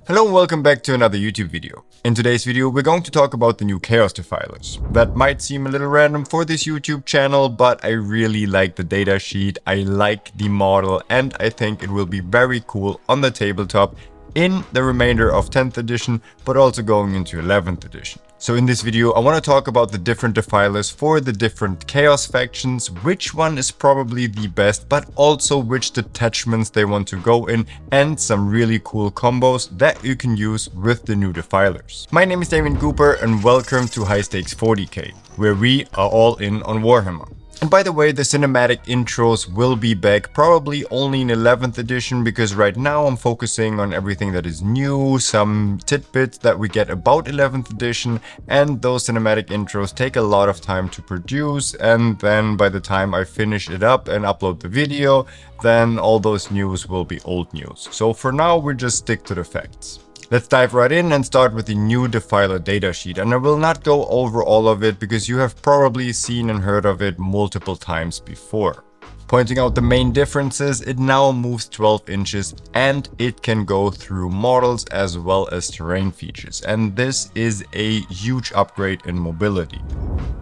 Hello and welcome back to another YouTube video. In today's video, we're going to talk about the new Chaos Defilers. That might seem a little random for this YouTube channel, but I really like the datasheet, I like the model, and I think it will be very cool on the tabletop in the remainder of 10th edition, but also going into 11th edition. So in this video, I want to talk about the different defilers for the different Chaos factions, which one is probably the best, but also which detachments they want to go in, and some really cool combos that you can use with the new defilers. My name is Damien Cooper and welcome to High Stakes 40k, where we are all in on Warhammer. And by the way, the cinematic intros will be back probably only in 11th edition, because right now I'm focusing on everything that is new, some tidbits that we get about 11th edition, and those cinematic intros take a lot of time to produce, and then by the time I finish it up and upload the video, then all those news will be old news. So for now, we just stick to the facts. Let's dive right in and start with the new Defiler datasheet, and I will not go over all of it because you have probably seen and heard of it multiple times before. Pointing out the main differences, it now moves 12 inches and it can go through models as well as terrain features, and this is a huge upgrade in mobility.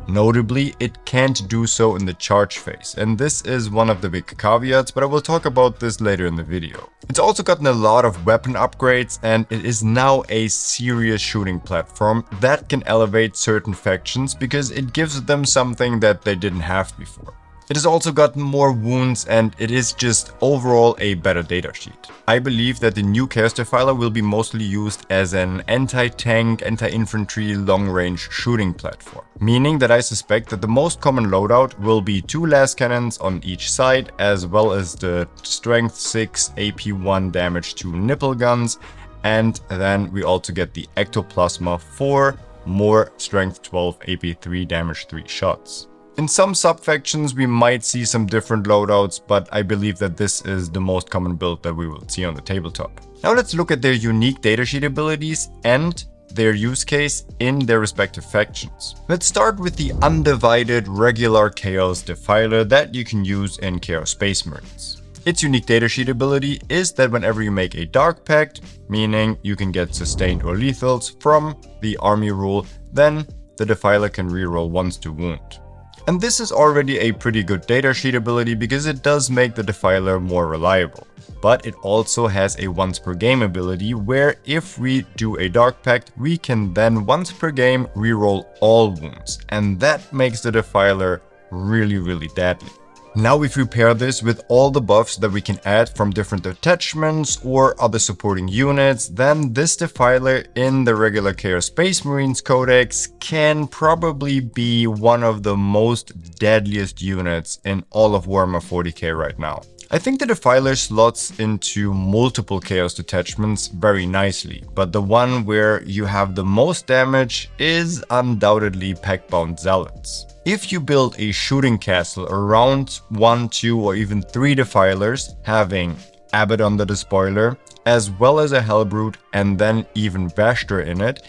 Notably, it can't do so in the charge phase, and this is one of the big caveats, but I will talk about this later in the video. It's also gotten a lot of weapon upgrades, and it is now a serious shooting platform that can elevate certain factions because it gives them something that they didn't have before. It has also gotten more wounds, and it is just overall a better datasheet. I believe that the new Chaos Defiler will be mostly used as an anti-tank, anti-infantry, long-range shooting platform. Meaning that I suspect that the most common loadout will be 2 las cannons on each side, as well as the strength 6 AP1 damage 2 nipple guns, and then we also get the ectoplasma for more strength 12 AP3 damage 3 shots. In some sub-factions we might see some different loadouts, but I believe that this is the most common build that we will see on the tabletop. Now let's look at their unique datasheet abilities and their use case in their respective factions. Let's start with the undivided regular Chaos Defiler that you can use in Chaos Space Marines. Its unique datasheet ability is that whenever you make a Dark Pact, meaning you can get sustained or lethals from the army rule, then the Defiler can reroll once to wound. And this is already a pretty good datasheet ability because it does make the Defiler more reliable. But it also has a once per game ability where if we do a Dark Pact, we can then once per game reroll all wounds. And that makes the Defiler really deadly. Now if we pair this with all the buffs that we can add from different attachments or other supporting units, then this Defiler in the regular Chaos Space Marines Codex can probably be one of the most deadliest units in all of Warhammer 40k right now. I think the Defiler slots into multiple Chaos detachments very nicely, but the one where you have the most damage is undoubtedly Pact-bound Zealots. If you build a shooting castle around 1, 2 or even 3 Defilers, having Abaddon the Despoiler, as well as a Hellbrute and then even Vashtor in it,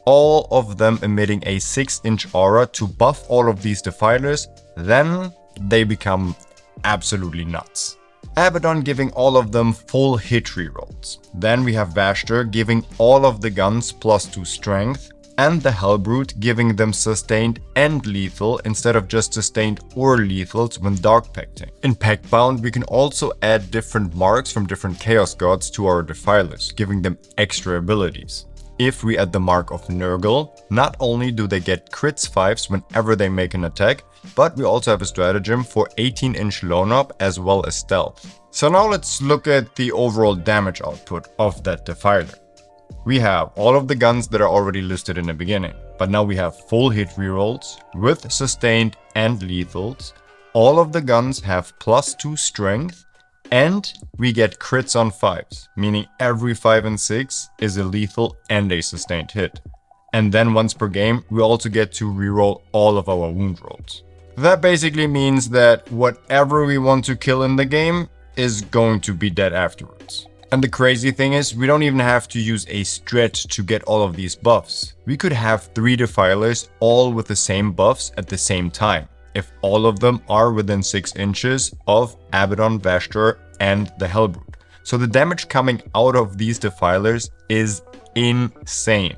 all of them emitting a 6-inch aura to buff all of these Defilers, then they become absolutely nuts. Abaddon giving all of them full hit rerolls. Then we have Vashtor giving all of the guns +2 strength, and the Hellbrute giving them sustained and lethal instead of just sustained or lethals when Dark Pacting. In Pact-bound, we can also add different marks from different Chaos Gods to our Defilers, giving them extra abilities. If we add the mark of Nurgle, not only do they get crits 5s whenever they make an attack, but we also have a stratagem for 18-inch lone up as well as stealth. So now let's look at the overall damage output of that Defiler. We have all of the guns that are already listed in the beginning, but now we have full hit rerolls with sustained and lethals. All of the guns have +2 strength, and we get crits on 5s, meaning every 5 and 6 is a lethal and a sustained hit. And then once per game, we also get to reroll all of our wound rolls. That basically means that whatever we want to kill in the game is going to be dead afterwards. And the crazy thing is, we don't even have to use a stretch to get all of these buffs. We could have 3 Defilers all with the same buffs at the same time, if all of them are within 6 inches of Abaddon, Vashtor, and the Hellbrute. So the damage coming out of these defilers is insane.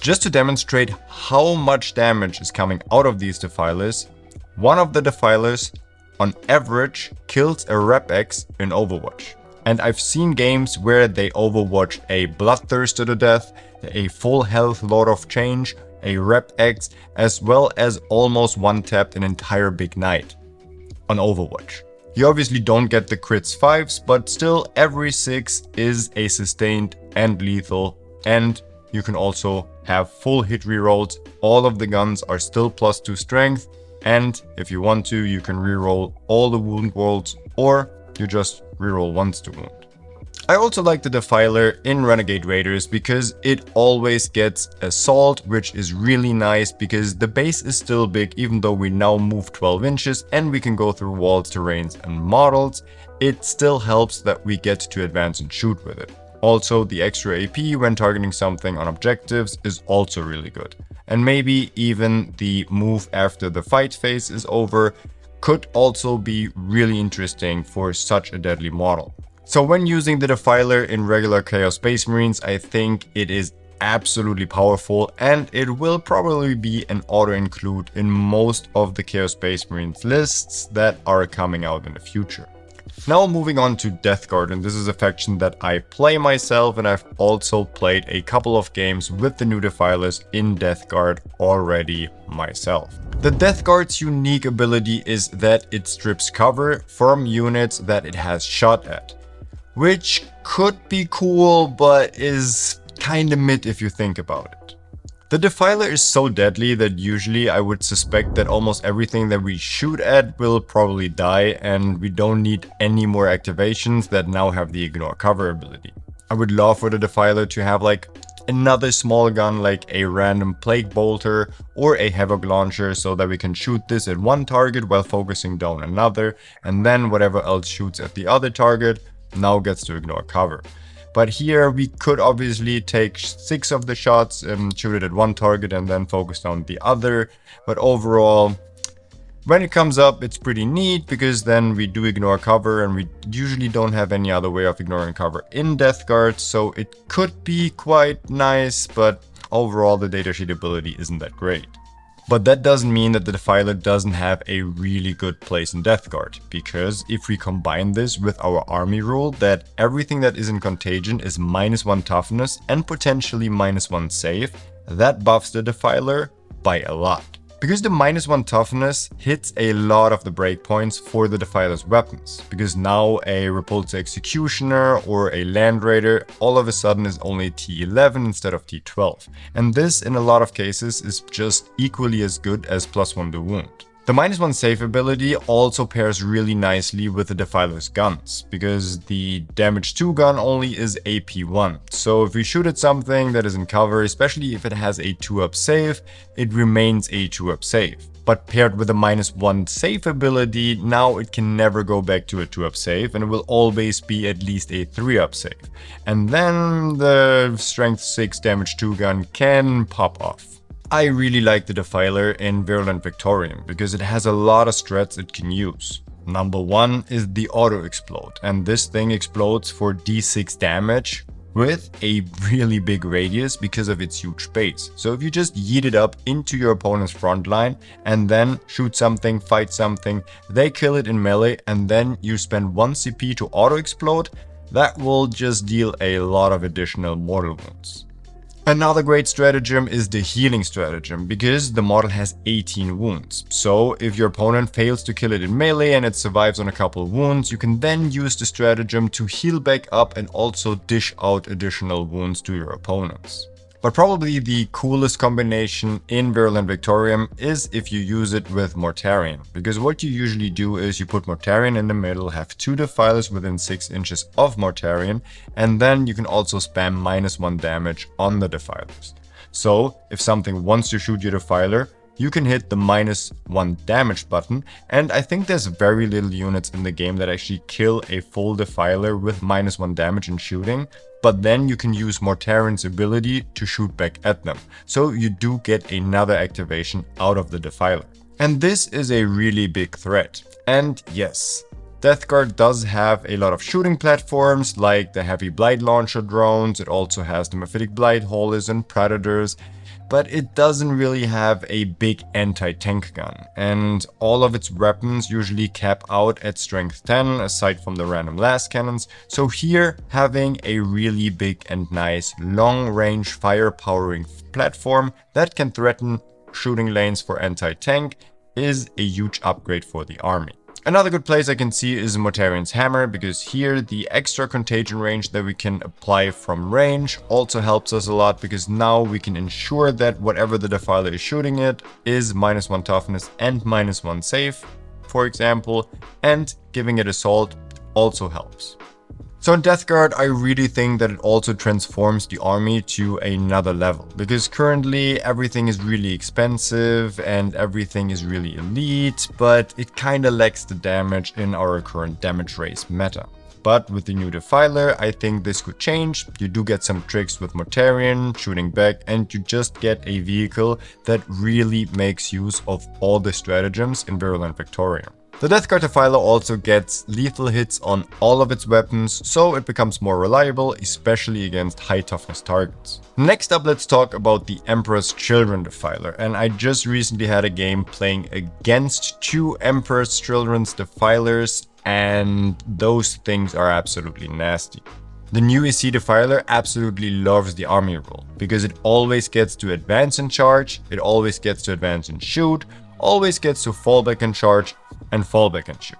Just to demonstrate how much damage is coming out of these defilers, one of the defilers on average kills a Rep X in Overwatch. And I've seen games where they overwatch a Bloodthirster to death, a full health Lord of Change, a Rep X, as well as almost one-tapped an entire Big Knight on Overwatch. You obviously don't get the crits 5s, but still every 6 is a sustained and lethal, and you can also have full hit rerolls. All of the guns are still +2 strength, and if you want to, you can reroll all the wound rolls, or you just reroll once to wound. I also like the Defiler in Renegade Raiders because it always gets Assault, which is really nice because the base is still big even though we now move 12 inches and we can go through walls, terrains and models. It still helps that we get to advance and shoot with it. Also, the extra AP when targeting something on objectives is also really good. And maybe even the move after the fight phase is over could also be really interesting for such a deadly model. So when using the Defiler in regular Chaos Space Marines, I think it is absolutely powerful, and it will probably be an auto-include in most of the Chaos Space Marines lists that are coming out in the future. Now moving on to Death Guard, and this is a faction that I play myself, and I've also played a couple of games with the new Defilers in Death Guard already myself. The Death Guard's unique ability is that it strips cover from units that it has shot at, which could be cool, but is kinda mid if you think about it. The Defiler is so deadly that usually I would suspect that almost everything that we shoot at will probably die, and we don't need any more activations that now have the ignore cover ability. I would love for the Defiler to have like another small gun like a random Plague Bolter or a Havoc Launcher so that we can shoot this at one target while focusing down another, and then whatever else shoots at the other target now gets to ignore cover. But here we could obviously take 6 of the shots and shoot it at one target and then focus down the other. But overall, when it comes up, it's pretty neat because then we do ignore cover, and we usually don't have any other way of ignoring cover in Death Guard. So it could be quite nice, but overall the datasheet ability isn't that great. But that doesn't mean that the Defiler doesn't have a really good place in Death Guard, because if we combine this with our army rule that everything that is in Contagion is -1 toughness and potentially -1 save, that buffs the Defiler by a lot. Because the -1 toughness hits a lot of the breakpoints for the Defiler's weapons, because now a Repulsor Executioner or a Land Raider all of a sudden is only T11 instead of T12. And this in a lot of cases is just equally as good as +1 to wound. The -1 save ability also pairs really nicely with the Defiler's guns, because the damage 2 gun only is AP1. So if we shoot at something that is in cover, especially if it has a 2-up save, it remains a 2-up save. But paired with a -1 save ability, now it can never go back to a 2-up save, and it will always be at least a 3-up save. And then the strength 6 damage 2 gun can pop off. I really like the Defiler in Virulent Victorium because it has a lot of strats it can use. Number 1 is the Auto Explode, and this thing explodes for D6 damage with a really big radius because of its huge base. So if you just yeet it up into your opponent's front line and then shoot something, fight something, they kill it in melee, and then you spend 1 CP to Auto Explode, that will just deal a lot of additional mortal wounds. Another great stratagem is the healing stratagem, because the model has 18 wounds. So if your opponent fails to kill it in melee and it survives on a couple wounds, you can then use the stratagem to heal back up and also dish out additional wounds to your opponents. But probably the coolest combination in Virulent Victorium is if you use it with Mortarion, because what you usually do is you put Mortarion in the middle, have 2 Defilers within 6 inches of Mortarion, and then you can also spam -1 damage on the Defilers. So if something wants to shoot your Defiler, you can hit the -1 damage button, and I think there's very little units in the game that actually kill a full Defiler with -1 damage in shooting, but then you can use Mortarion's ability to shoot back at them. So you do get another activation out of the Defiler. And this is a really big threat. And yes, Death Guard does have a lot of shooting platforms like the heavy blight launcher drones. It also has the mephitic blight haulers and predators, but it doesn't really have a big anti-tank gun, and all of its weapons usually cap out at strength 10 aside from the random las cannons. So here, having a really big and nice long-range fire-powering platform that can threaten shooting lanes for anti-tank is a huge upgrade for the army. Another good place I can see is Mortarian's Hammer, because here the extra contagion range that we can apply from range also helps us a lot, because now we can ensure that whatever the Defiler is shooting it is -1 toughness and -1 save, for example, and giving it assault also helps. So in Death Guard, I really think that it also transforms the army to another level, because currently everything is really expensive and everything is really elite, but it kinda lacks the damage in our current damage race meta. But with the new Defiler, I think this could change. You do get some tricks with Mortarion, shooting back, and you just get a vehicle that really makes use of all the stratagems in Virulent Victoria. The Death Guard Defiler also gets lethal hits on all of its weapons, so it becomes more reliable, especially against high toughness targets. Next up, let's talk about the Emperor's Children Defiler, and I just recently had a game playing against 2 Emperor's Children's Defilers, and those things are absolutely nasty. The new EC Defiler absolutely loves the army rule, because it always gets to advance and charge, it always gets to advance and shoot, always gets to fall back and charge, and fall back and shoot.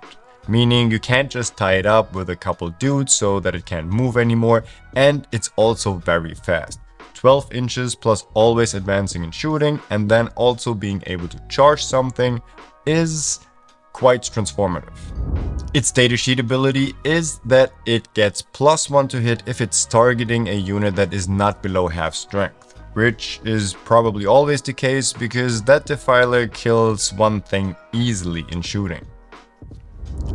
Meaning you can't just tie it up with a couple dudes so that it can't move anymore, and it's also very fast. 12 inches plus always advancing and shooting, and then also being able to charge something is quite transformative. Its datasheet ability is that it gets +1 to hit if it's targeting a unit that is not below half strength, which is probably always the case because that Defiler kills one thing easily in shooting.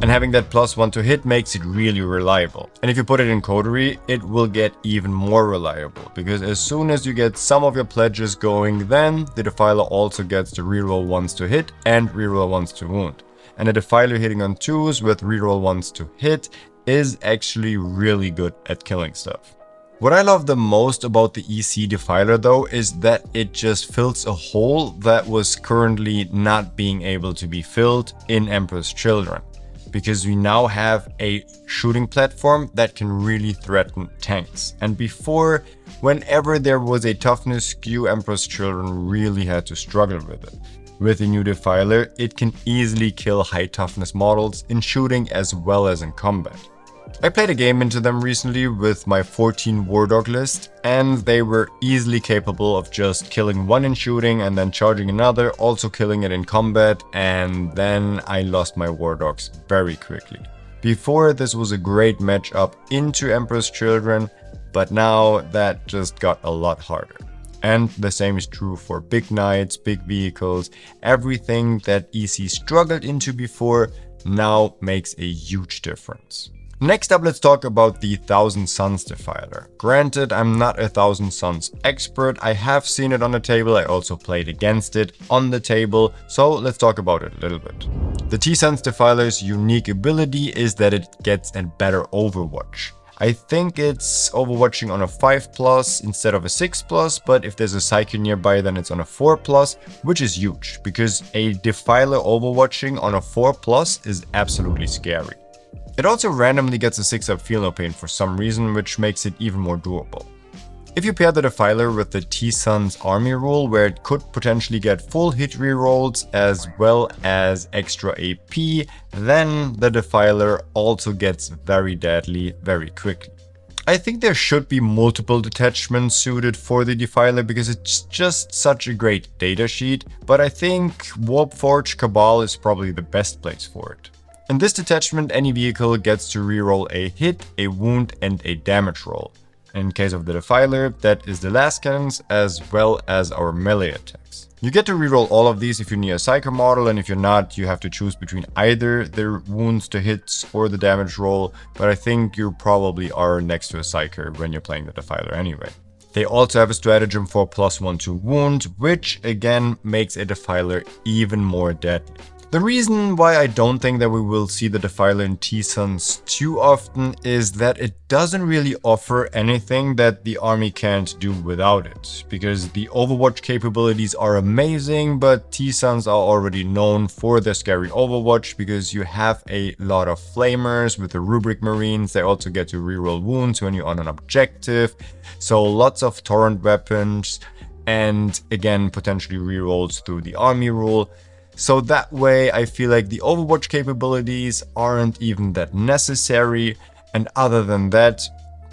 And having that +1 to hit makes it really reliable. And if you put it in Coterie, it will get even more reliable, because as soon as you get some of your pledges going, then the Defiler also gets to reroll 1s to hit and reroll 1s to wound. And a Defiler hitting on 2s with reroll 1s to hit is actually really good at killing stuff. What I love the most about the EC Defiler though is that it just fills a hole that was currently not being able to be filled in Emperor's Children, because we now have a shooting platform that can really threaten tanks. And before, whenever there was a toughness skew, Emperor's Children really had to struggle with it. With the new Defiler, it can easily kill high toughness models in shooting as well as in combat. I played a game into them recently with my 14 War Dog list, and they were easily capable of just killing one in shooting and then charging another, also killing it in combat, and then I lost my War Dogs very quickly. Before, this was a great matchup into Emperor's Children, but now that just got a lot harder. And the same is true for big knights, big vehicles. Everything that EC struggled into before now makes a huge difference. Next up, let's talk about the Thousand Suns Defiler. Granted, I'm not a Thousand Suns expert. I have seen it on the table. I also played against it on the table. So let's talk about it a little bit. The T-Suns Defiler's unique ability is that it gets a better Overwatch. I think it's overwatching on a 5+ instead of a 6+, but if there's a Psyche nearby, then it's on a 4+, which is huge, because a Defiler overwatching on a 4+ is absolutely scary. It also randomly gets a 6-up Feel No Pain for some reason, which makes it even more doable. If you pair the Defiler with the T-Sun's army rule, where it could potentially get full hit rerolls as well as extra AP, then the Defiler also gets very deadly very quickly. I think there should be multiple detachments suited for the Defiler because it's just such a great datasheet, but I think Warpforge Cabal is probably the best place for it. In this detachment, any vehicle gets to reroll a hit, a wound, and a damage roll. In case of the Defiler, that is the last cannons as well as our melee attacks. You get to reroll all of these if you're near a Psycho model, and if you're not, you have to choose between either the wounds to hits or the damage roll, but I think you probably are next to a Psycho when you're playing the Defiler anyway. They also have a stratagem for +1 to wound, which again makes a Defiler even more deadly. The reason why I don't think that we will see the Defiler in T-Suns too often is that it doesn't really offer anything that the army can't do without it. Because the Overwatch capabilities are amazing, but T-Suns are already known for their scary Overwatch because you have a lot of flamers with the Rubric Marines. They also get to reroll wounds when you're on an objective. So lots of torrent weapons and again potentially rerolls through the army rule. So that way I feel like the Overwatch capabilities aren't even that necessary, and other than that,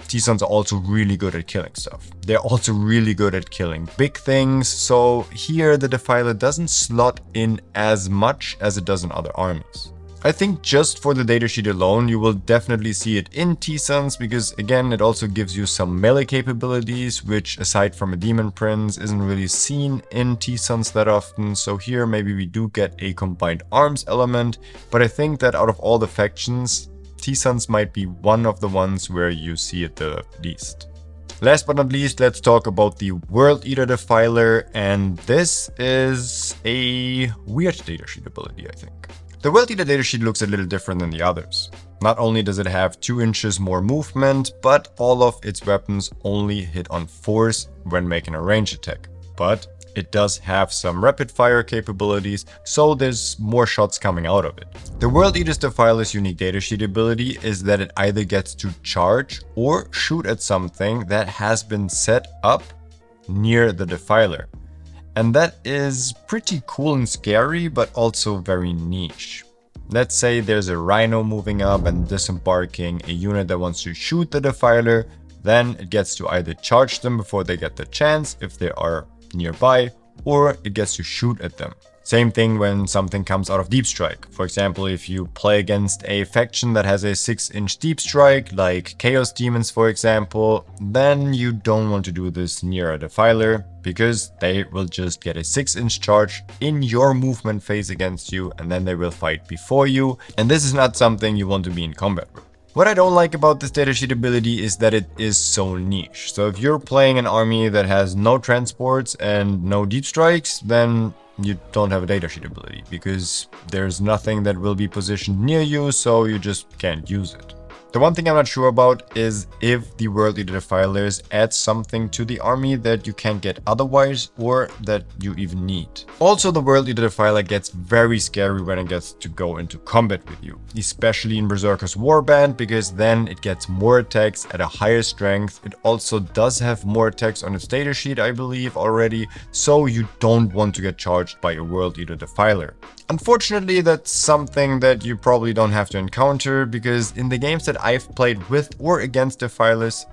T-Suns are also really good at killing stuff. They're also really good at killing big things, so here the Defiler doesn't slot in as much as it does in other armies. I think just for the datasheet alone, you will definitely see it in T-Suns because again, it also gives you some melee capabilities, which aside from a Demon Prince isn't really seen in T-Suns that often. So here maybe we do get a combined arms element, but I think that out of all the factions, T-Suns might be one of the ones where you see it the least. Last but not least, let's talk about the World Eater Defiler, and this is a weird datasheet ability, I think. The World Eater datasheet looks a little different than the others. Not only does it have 2 inches more movement, but all of its weapons only hit on force when making a range attack. But it does have some rapid fire capabilities, so there's more shots coming out of it. The World Eater's Defiler's unique datasheet ability is that it either gets to charge or shoot at something that has been set up near the Defiler. And that is pretty cool and scary, but also very niche. Let's say there's a Rhino moving up and disembarking a unit that wants to shoot the Defiler, then it gets to either charge them before they get the chance if they are nearby, or it gets to shoot at them. Same thing when something comes out of Deep Strike. For example, if you play against a faction that has a 6-inch Deep Strike, like Chaos Demons for example, then you don't want to do this near a Defiler, because they will just get a 6-inch charge in your movement phase against you, and then they will fight before you, and this is not something you want to be in combat with. What I don't like about this datasheet ability is that it is so niche. So if you're playing an army that has no transports and no deep strikes, then you don't have a datasheet ability because there's nothing that will be positioned near you, so you just can't use it. The one thing I'm not sure about is if the World Eater Defilers add something to the army that you can't get otherwise or that you even need. Also, the World Eater Defiler gets very scary when it gets to go into combat with you, especially in Berserker's Warband, because then it gets more attacks at a higher strength. It also does have more attacks on its datasheet, I believe already, so you don't want to get charged by a World Eater Defiler. Unfortunately, that's something that you probably don't have to encounter, because in the games that I've played with or against Defilers,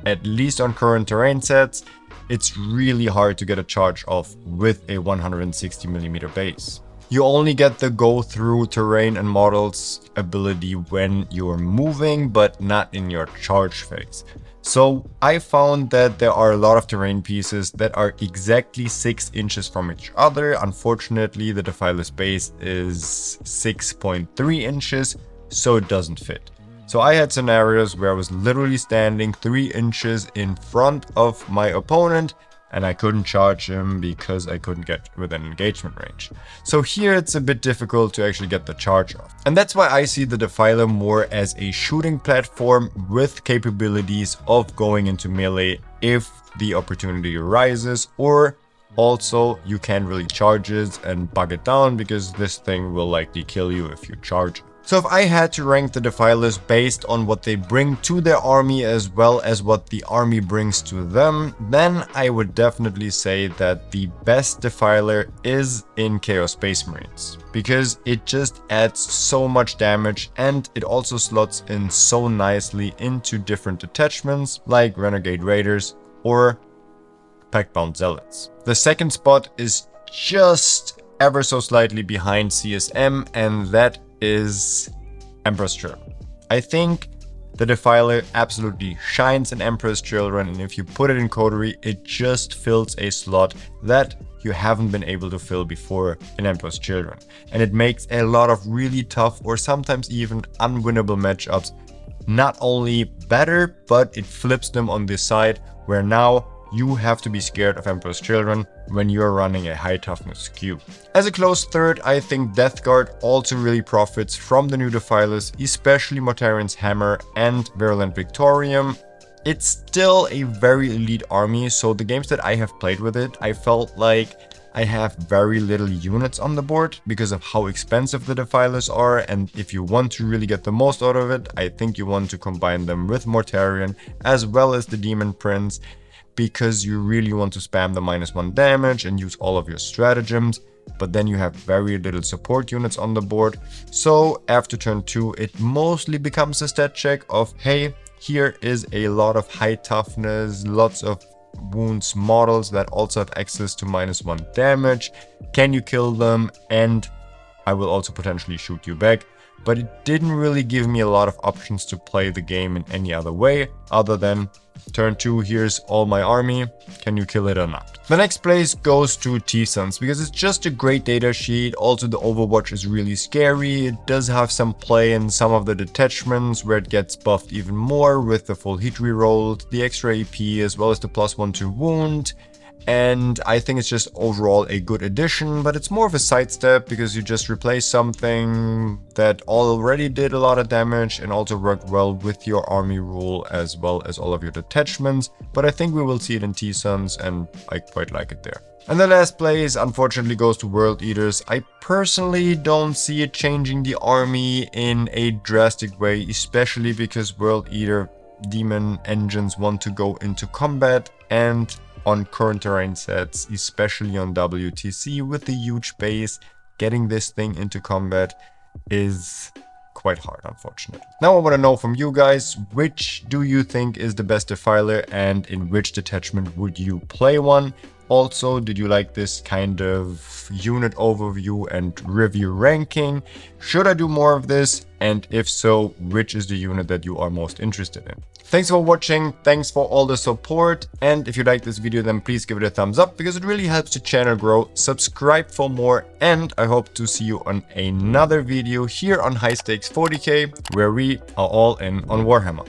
at least on current terrain sets, it's really hard to get a charge off with a 160mm base. You only get the go through terrain and models ability when you're moving, but not in your charge phase. So I found that there are a lot of terrain pieces that are exactly 6 inches from each other. Unfortunately, the Defiler's base is 6.3 inches, so it doesn't fit. So I had scenarios where I was literally standing 3 inches in front of my opponent and I couldn't charge him because I couldn't get within engagement range. So here it's a bit difficult to actually get the charge off. And that's why I see the Defiler more as a shooting platform with capabilities of going into melee if the opportunity arises, or also you can really charge it and bug it down because this thing will likely kill you if you charge it. So if I had to rank the Defilers based on what they bring to their army as well as what the army brings to them, then I would definitely say that the best Defiler is in Chaos Space Marines, because it just adds so much damage and it also slots in so nicely into different detachments like Renegade Raiders or Pact-Bound Zealots. The second spot is just ever so slightly behind CSM, and that is Emperor's Children. I think the Defiler absolutely shines in Emperor's Children, and if you put it in Coterie, it just fills a slot that you haven't been able to fill before in Emperor's Children. And it makes a lot of really tough or sometimes even unwinnable matchups not only better, but it flips them on this side where now you have to be scared of Emperor's Children when you're running a high toughness queue. As a close third, I think Death Guard also really profits from the new Defilers, especially Mortarian's Hammer and Virulent Victorium. It's still a very elite army, so the games that I have played with it, I felt like I have very little units on the board because of how expensive the Defilers are, and if you want to really get the most out of it, I think you want to combine them with Mortarion as well as the Demon Prince, because you really want to spam the -1 damage and use all of your stratagems, but then you have very little support units on the board. So after turn 2, it mostly becomes a stat check of, hey, here is a lot of high toughness, lots of wounds models that also have access to -1 damage. Can you kill them? And I will also potentially shoot you back. But it didn't really give me a lot of options to play the game in any other way other than turn 2, here's all my army, can you kill it or not? The next place goes to T-Suns because it's just a great data sheet. Also, the Overwatch is really scary. It does have some play in some of the detachments where it gets buffed even more with the full hit reroll, the extra AP, as well as the +1 to wound. And I think it's just overall a good addition, but it's more of a sidestep because you just replace something that already did a lot of damage and also worked well with your army rule as well as all of your detachments. But I think we will see it in T-Suns and I quite like it there. And the last place unfortunately goes to World Eaters. I personally don't see it changing the army in a drastic way, especially because World Eater demon engines want to go into combat, and on current terrain sets, especially on WTC with the huge base, getting this thing into combat is quite hard, unfortunately. Now I want to know from you guys, which do you think is the best Defiler and in which detachment would you play one? Also, did you like this kind of unit overview and review ranking? Should I do more of this? And if so, which is the unit that you are most interested in? Thanks for watching, thanks for all the support, and if you like this video then please give it a thumbs up because it really helps the channel grow. Subscribe for more, and I hope to see you on another video here on High Stakes 40k, where we are all in on Warhammer.